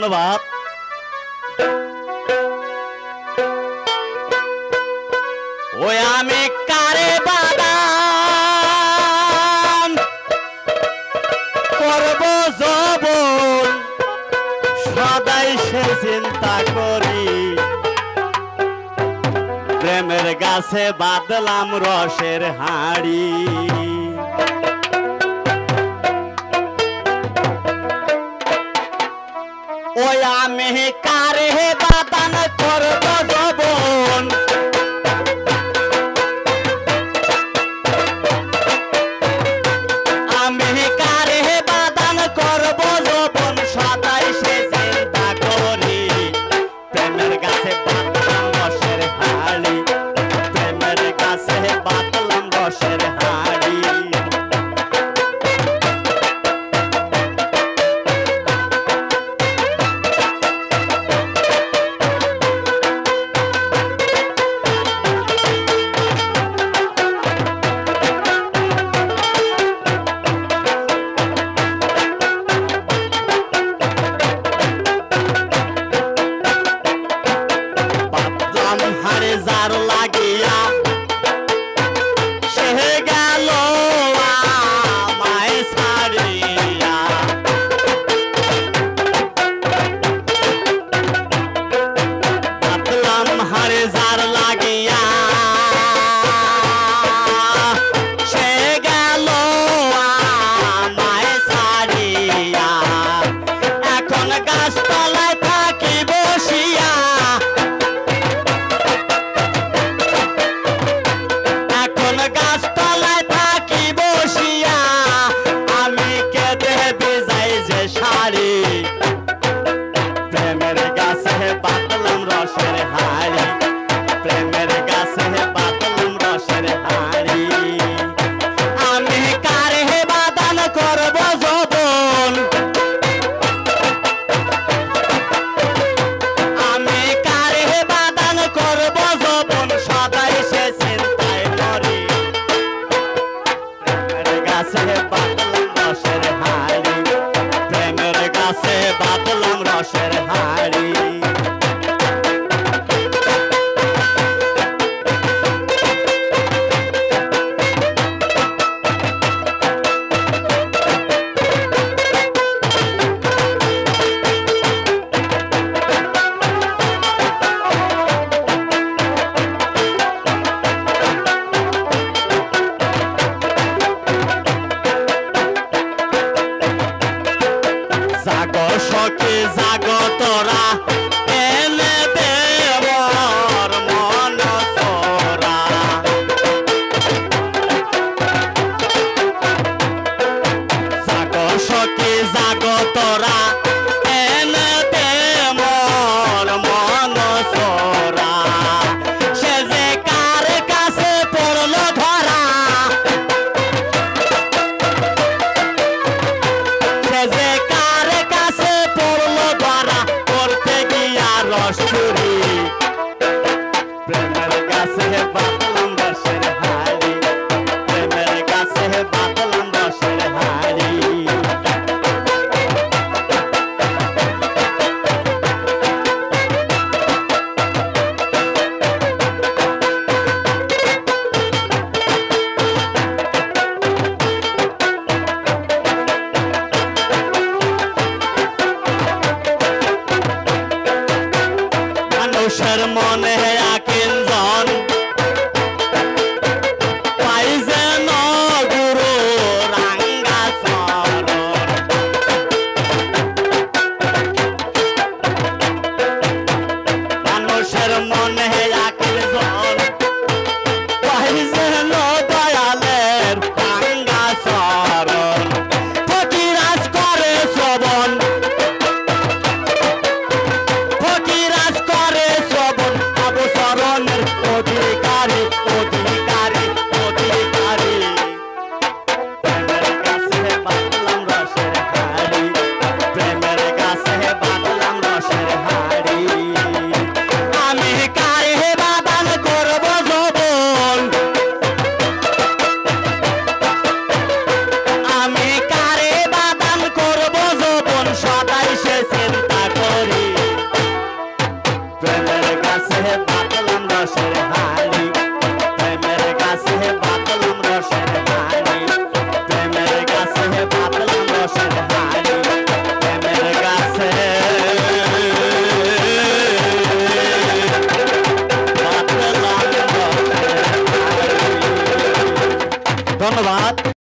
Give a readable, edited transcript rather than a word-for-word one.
ধন্যবাদ। ওই আমি কারে বাদান করব যৌবন সদাই সে চিন্তা করি, প্রেমের গাছে বাঁধলাম রসের হাঁড়ি। ওই আমি কারে বাদান করব যৌবন, আমি কারে বাদান করব যৌবন সদাই সে চিন্তা করি, প্রেমের গাছে বাঁধলাম রসের হাঁড়ি, প্রেমের গাছে বাঁধলাম রসের হাঁড়ি। হারে যার লাগিয়া সে গেল আমায় ছাড়িয়া, বাঁধলাম হারে যার লাগিয়া সে গেল আমায় ছাড়িয়া, এখন গাছতলায় থাকি বসিয়া, এখন গাছতলায় থাকি বসিয়া, আমি কেঁদে ভিজাই যে শাড়ি, প্রেমের গাছে বাঁধলাম রসের হাঁড়ি, প্রেমের গাছে বাঁধলাম রসের হাঁড়ি। আমি কারে বাদান করব যৌবন, আমি কারে বাদান করব যৌবন সদাই সে চিন্তায় করি, ধন্যবাদ।